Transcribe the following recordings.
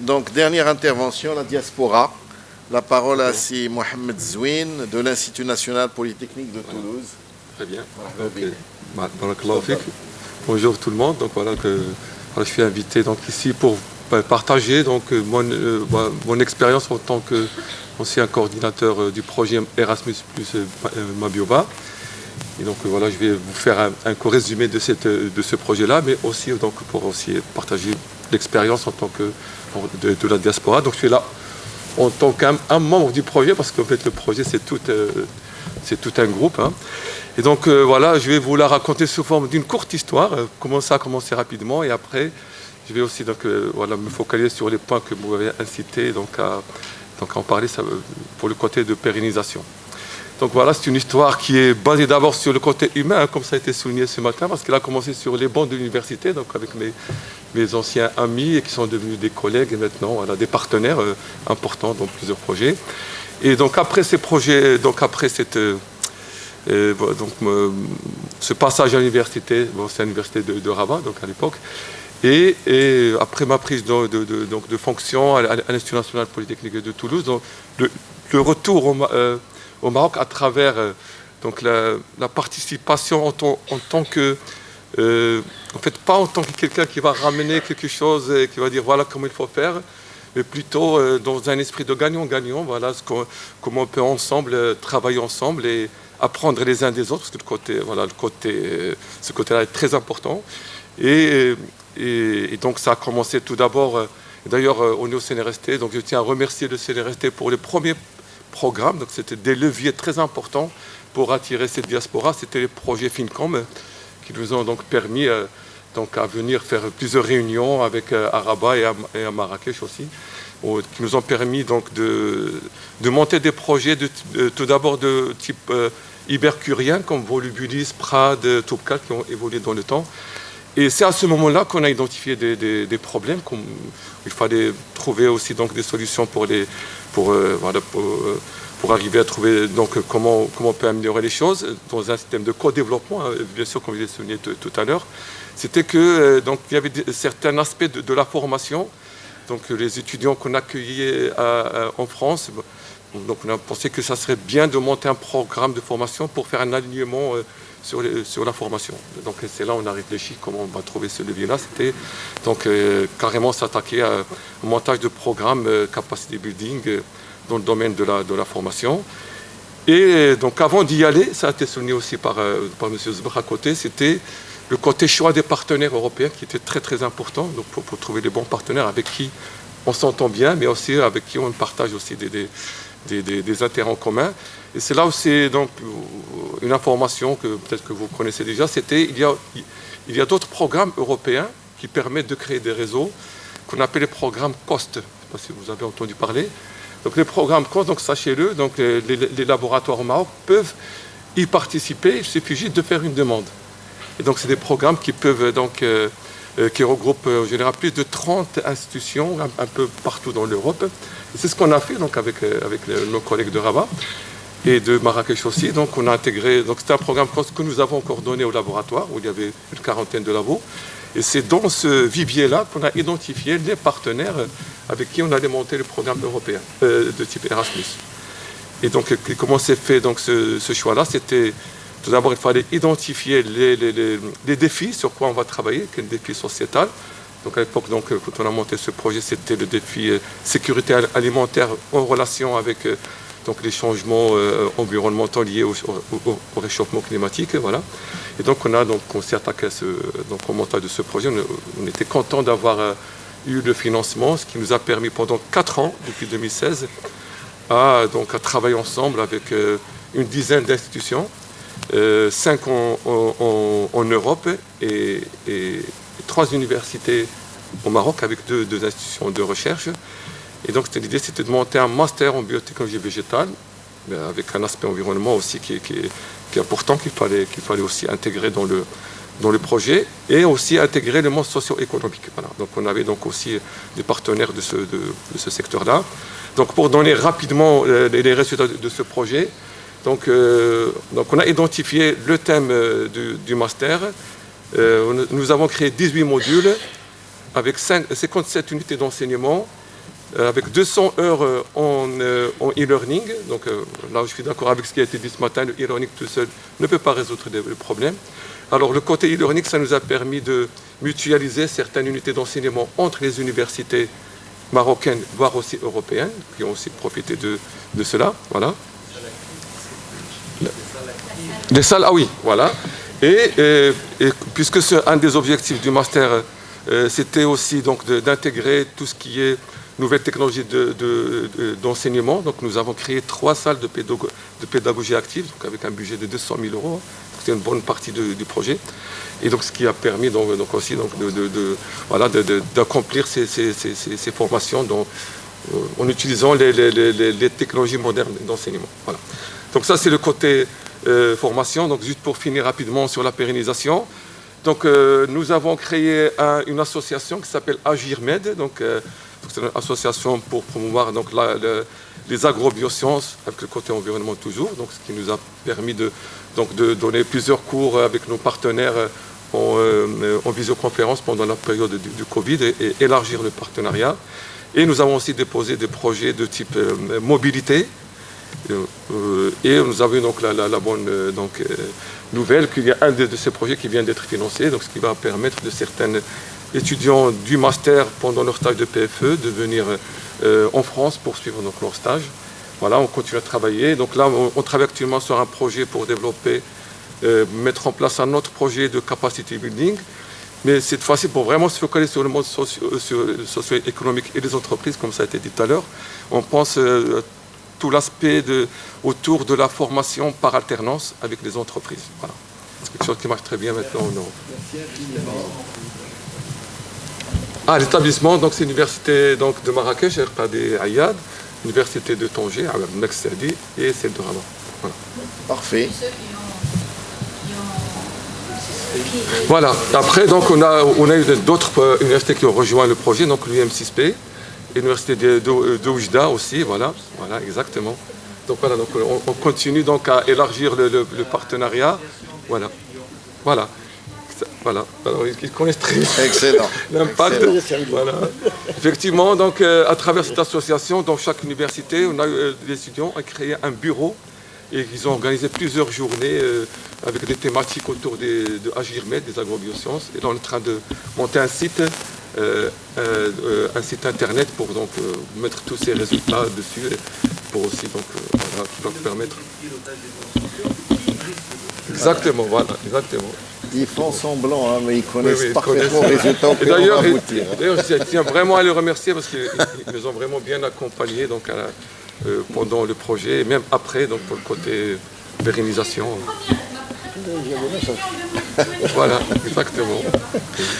Donc, dernière intervention, la diaspora. La parole à Si Mohamed Zouine de l'Institut national polytechnique de Toulouse. Très bien. Bonjour tout le monde. Donc voilà que je suis invité donc ici pour partager donc mon expérience en tant qu'ancien coordinateur du projet Erasmus plus Mabioba. Et donc voilà, je vais vous faire un court résumé de ce projet-là, mais aussi donc pour aussi partager l'expérience en tant que de la diaspora. Donc je suis là en tant qu'un membre du projet, parce qu'en fait le projet c'est tout un groupe. Hein. Et donc voilà, je vais vous la raconter sous forme d'une courte histoire, comment ça a commencé rapidement, et après je vais aussi donc, voilà, me focaliser sur les points que vous avez incités donc à en parler pour le côté de pérennisation. Donc voilà, c'est une histoire qui est basée d'abord sur le côté humain, hein, comme ça a été souligné ce matin, parce qu'elle a commencé sur les bancs de l'université, donc avec mes anciens amis et qui sont devenus des collègues et maintenant voilà, des partenaires importants dans plusieurs projets. Et donc après ces projets, donc après ce passage à l'université, c'est l'université de Rabat donc à l'époque, et après ma prise de fonction à l'Institut national polytechnique de Toulouse, donc le retour au Maroc à travers donc la participation en tant que en fait pas en tant que quelqu'un qui va ramener quelque chose et qui va dire voilà comment il faut faire, mais plutôt dans un esprit de gagnant-gagnant, voilà comment on peut ensemble travailler ensemble et apprendre les uns des autres, parce que ce côté-là est très important. Et donc ça a commencé tout d'abord, d'ailleurs on est au CNRST, donc je tiens à remercier le CNRST pour les premiers programmes, donc c'était des leviers très importants pour attirer cette diaspora, c'était les projets FinCom qui nous ont donc permis donc à venir faire plusieurs réunions avec à Rabat et à Marrakech aussi, qui nous ont permis donc de monter des projets tout d'abord de type ibercurien comme Volubilis, Prad, Toubkal qui ont évolué dans le temps. Et c'est à ce moment-là qu'on a identifié des problèmes, il fallait trouver aussi donc des solutions pour arriver à trouver donc comment on peut améliorer les choses dans un système de co-développement, hein, bien sûr comme je l'ai souligné tout à l'heure. C'était que donc il y avait certains aspects de la formation, donc les étudiants qu'on accueillait en France, donc on a pensé que ça serait bien de monter un programme de formation pour faire un alignement sur la formation. Donc c'est là où on a réfléchi comment on va trouver ce levier-là. C'était donc carrément s'attaquer au montage de programmes capacity building dans le domaine de la formation. Et donc avant d'y aller, ça a été souligné aussi par M. Zbr à côté, c'était le côté choix des partenaires européens qui était très très important, donc pour trouver les bons partenaires avec qui on s'entend bien, mais aussi avec qui on partage aussi des intérêts en commun. Et c'est là où c'est donc une information que peut-être que vous connaissez déjà, c'était il y a d'autres programmes européens qui permettent de créer des réseaux qu'on appelle les programmes COST. Je ne sais pas si vous avez entendu parler. Donc les programmes COST, donc sachez-le, donc les laboratoires au Maroc peuvent y participer, il suffit juste de faire une demande. Et donc c'est des programmes qui peuvent donc qui regroupent en général plus de 30 institutions un peu partout dans l'Europe. C'est ce qu'on a fait donc avec nos collègues de Rabat et de Marrakech aussi. Donc on a intégré, donc c'était un programme que nous avons coordonné au laboratoire où il y avait une quarantaine de labos. Et c'est dans ce vivier-là qu'on a identifié les partenaires avec qui on allait monter le programme européen de type Erasmus. Et donc comment s'est fait donc ce choix-là? C'était tout d'abord il fallait identifier les défis sur quoi on va travailler, quel défi sociétal. Donc à l'époque, donc, quand on a monté ce projet, c'était le défi sécurité alimentaire en relation avec donc, les changements environnementaux liés au réchauffement climatique. Voilà. Et donc on s'est attaqué au montage de ce projet. On était content d'avoir eu le financement, ce qui nous a permis pendant 4 ans, depuis 2016, à travailler ensemble avec une dizaine d'institutions, 5 en Europe et 3 universités au Maroc avec deux institutions de recherche. Et donc l'idée c'était de monter un master en biotechnologie végétale, avec un aspect environnement aussi qui est important, qu'il fallait aussi intégrer dans le projet, et aussi intégrer le monde socio-économique. Voilà. Donc on avait donc aussi des partenaires de ce secteur-là. Donc pour donner rapidement les résultats de ce projet, donc on a identifié le thème du master. Nous avons créé 18 modules avec 57 unités d'enseignement avec 200 heures en e-learning. Donc là, je suis d'accord avec ce qui a été dit ce matin, le e-learning tout seul ne peut pas résoudre le problème. Alors le côté e-learning, ça nous a permis de mutualiser certaines unités d'enseignement entre les universités marocaines, voire aussi européennes, qui ont aussi profité de cela. Voilà. Les salles, ah oui, voilà. Et puisque c'est un des objectifs du master, c'était aussi donc d'intégrer tout ce qui est nouvelles technologies d'enseignement. Donc nous avons créé 3 salles de pédagogie active, donc avec un budget de 200 000 €. C'est une bonne partie du projet. Et donc ce qui a permis donc aussi donc, d'accomplir ces formations en utilisant les technologies modernes d'enseignement. Voilà. Donc ça c'est le côté formation. Donc juste pour finir rapidement sur la pérennisation. Donc nous avons créé une association qui s'appelle AgirMed. Donc c'est une association pour promouvoir donc, les agrobiosciences, avec le côté environnement toujours, donc, ce qui nous a permis de donner plusieurs cours avec nos partenaires en visioconférence pendant la période du Covid et élargir le partenariat. Et nous avons aussi déposé des projets de type mobilité. Et nous avons donc la bonne nouvelle qu'il y a un de ces projets qui vient d'être financé, donc ce qui va permettre de certaines étudiants du master pendant leur stage de PFE de venir en France pour suivre donc, leur stage. Voilà, on continue à travailler. Donc là, on travaille actuellement sur un projet pour développer, mettre en place un autre projet de capacity building. Mais cette fois-ci, pour vraiment se focaliser sur le monde socio-économique et les entreprises, comme ça a été dit tout à l'heure, on pense tout l'aspect autour de la formation par alternance avec les entreprises. Voilà. C'est quelque chose qui marche très bien maintenant en Europe. L'établissement, donc c'est l'université donc, de Marrakech, Erqadi Ayad, l'université de Tanger, Meksadi et celle de Rabat. Voilà. Parfait. Voilà. Après, donc, on a eu d'autres universités qui ont rejoint le projet, donc l'UM6P, l'université de Oujda aussi, voilà, exactement. Donc voilà, donc, on continue donc à élargir le partenariat, voilà. Voilà, alors ils connaissent très bien l'impact. Voilà. Effectivement, donc à travers cette association, dans chaque université, on a des étudiants ont créé un bureau et ils ont organisé plusieurs journées avec des thématiques autour de AgirMed, des agrobiosciences. Et là, on est en train de monter un site internet pour donc mettre tous ces résultats dessus, pour aussi donc qui va permettre. Exactement, voilà, exactement. Ils font semblant, hein, mais ils connaissent parfaitement les résultats que l'on va aboutir. D'ailleurs, je tiens vraiment à les remercier parce qu'ils nous ont vraiment bien accompagnés donc, pendant le projet et même après, donc, pour le côté pérennisation. Voilà, exactement.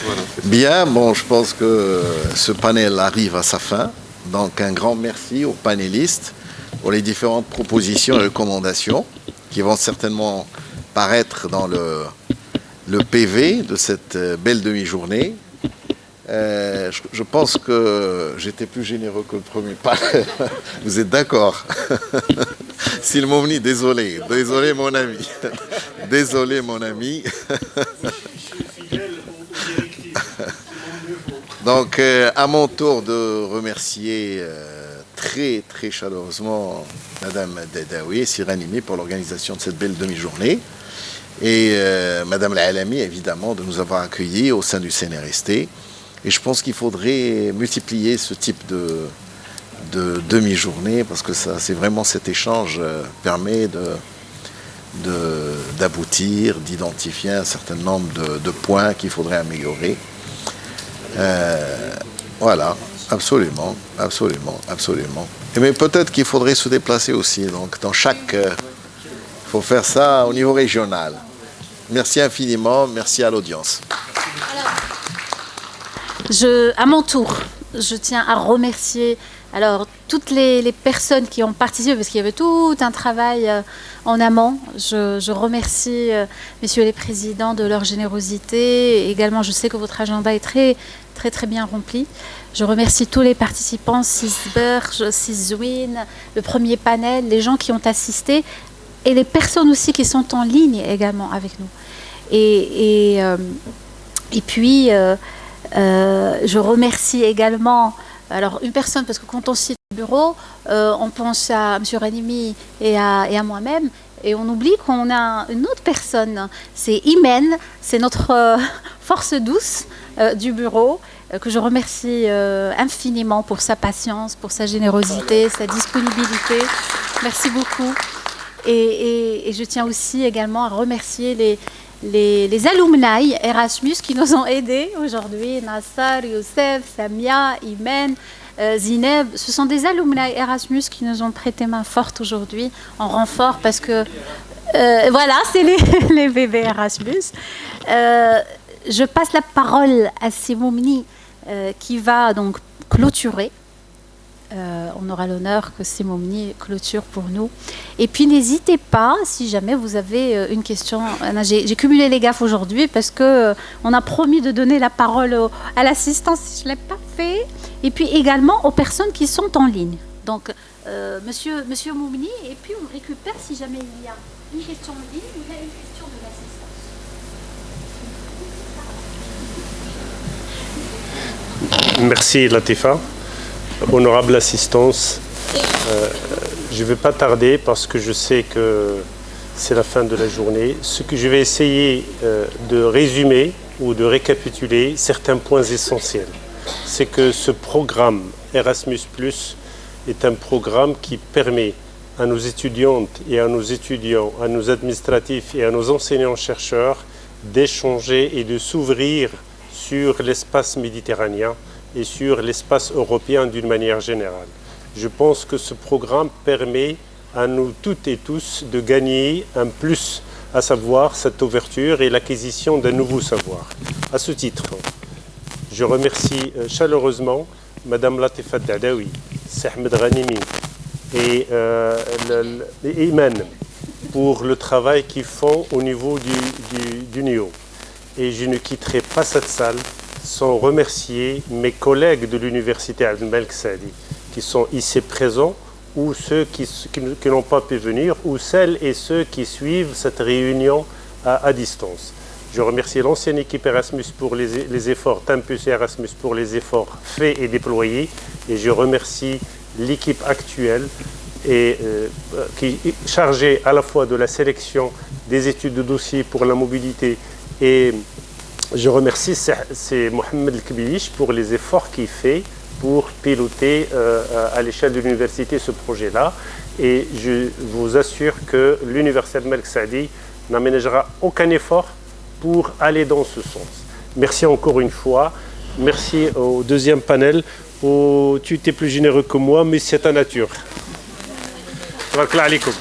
Voilà, bien, bon, je pense que ce panel arrive à sa fin. Donc, un grand merci aux panélistes pour les différentes propositions et recommandations qui vont certainement paraître dans le PV de cette belle demi-journée. Je pense que j'étais plus généreux que le premier panel. Vous êtes d'accord? S'il m'ont dit, désolé mon ami. Désolé mon ami. Donc, à mon tour de remercier très très chaleureusement Madame Dadaoui et Siranimi pour l'organisation de cette belle demi-journée. Et Madame Al-Alami, évidemment, de nous avoir accueillis au sein du CNRST. Et je pense qu'il faudrait multiplier ce type de demi-journée parce que c'est vraiment cet échange permet d'aboutir, d'identifier un certain nombre de points qu'il faudrait améliorer. Voilà, absolument. Mais peut-être qu'il faudrait se déplacer aussi. Donc, dans chaque... Il faut faire ça au niveau régional. Merci infiniment, merci à l'audience. À mon tour, je tiens à remercier toutes les personnes qui ont participé, parce qu'il y avait tout un travail en amont. Je remercie messieurs les présidents de leur générosité. Également, je sais que votre agenda est très, très, très bien rempli. Je remercie tous les participants, Sisberg, Siswin, le premier panel, les gens qui ont assisté et les personnes aussi qui sont en ligne également avec nous. Et puis, je remercie également Alors, une personne, parce que quand on cite le bureau, on pense à M. Ranimi et à moi-même, et on oublie qu'on a une autre personne. C'est Imen, c'est notre force douce du bureau, que je remercie infiniment pour sa patience, pour sa générosité, sa disponibilité. Merci beaucoup. Et je tiens aussi également à remercier les alumni Erasmus qui nous ont aidés aujourd'hui. Nassar, Youssef, Samia, Imen, Zineb. Ce sont des alumni Erasmus qui nous ont prêté main forte aujourd'hui en renfort parce que voilà, c'est les bébés Erasmus. Je passe la parole à Simoumni qui va donc clôturer. On aura l'honneur que Simoumni clôture pour nous. Et puis n'hésitez pas, si jamais vous avez une question. J'ai cumulé les gaffes aujourd'hui parce qu'on a promis de donner la parole à l'assistance si je ne l'ai pas fait. Et puis également aux personnes qui sont en ligne. Donc, monsieur Moumni, et puis on récupère si jamais il y a une question en ligne ou il y a une question de l'assistance. Merci Latifa. Honorable assistance, je ne vais pas tarder parce que je sais que c'est la fin de la journée. Ce que je vais essayer de résumer ou de récapituler certains points essentiels, c'est que ce programme Erasmus+ est un programme qui permet à nos étudiantes et à nos étudiants, à nos administratifs et à nos enseignants-chercheurs d'échanger et de s'ouvrir sur l'espace méditerranéen et sur l'espace européen d'une manière générale. Je pense que ce programme permet à nous toutes et tous de gagner un plus, à savoir cette ouverture et l'acquisition d'un nouveau savoir. À ce titre, je remercie chaleureusement Madame Latifa Dadawi, Ahmed Ranimi et Iman pour le travail qu'ils font au niveau du NIO. Et je ne quitterai pas cette salle sans remercier mes collègues de l'Université Abdel Malek Saadi qui sont ici présents ou ceux qui n'ont pas pu venir ou celles et ceux qui suivent cette réunion à distance. Je remercie l'ancienne équipe Erasmus pour les efforts, Tempus et Erasmus pour les efforts faits et déployés et je remercie l'équipe actuelle qui est chargée à la fois de la sélection des études de dossier pour la mobilité et je remercie Mohamed El-Kbilich pour les efforts qu'il fait pour piloter à l'échelle de l'université ce projet-là. Et je vous assure que l'Université Abdel Malek Saadi n'aménagera aucun effort pour aller dans ce sens. Merci encore une fois. Merci au deuxième panel. Tu étais plus généreux que moi, mais c'est ta nature. Tabarak Allah alaikum.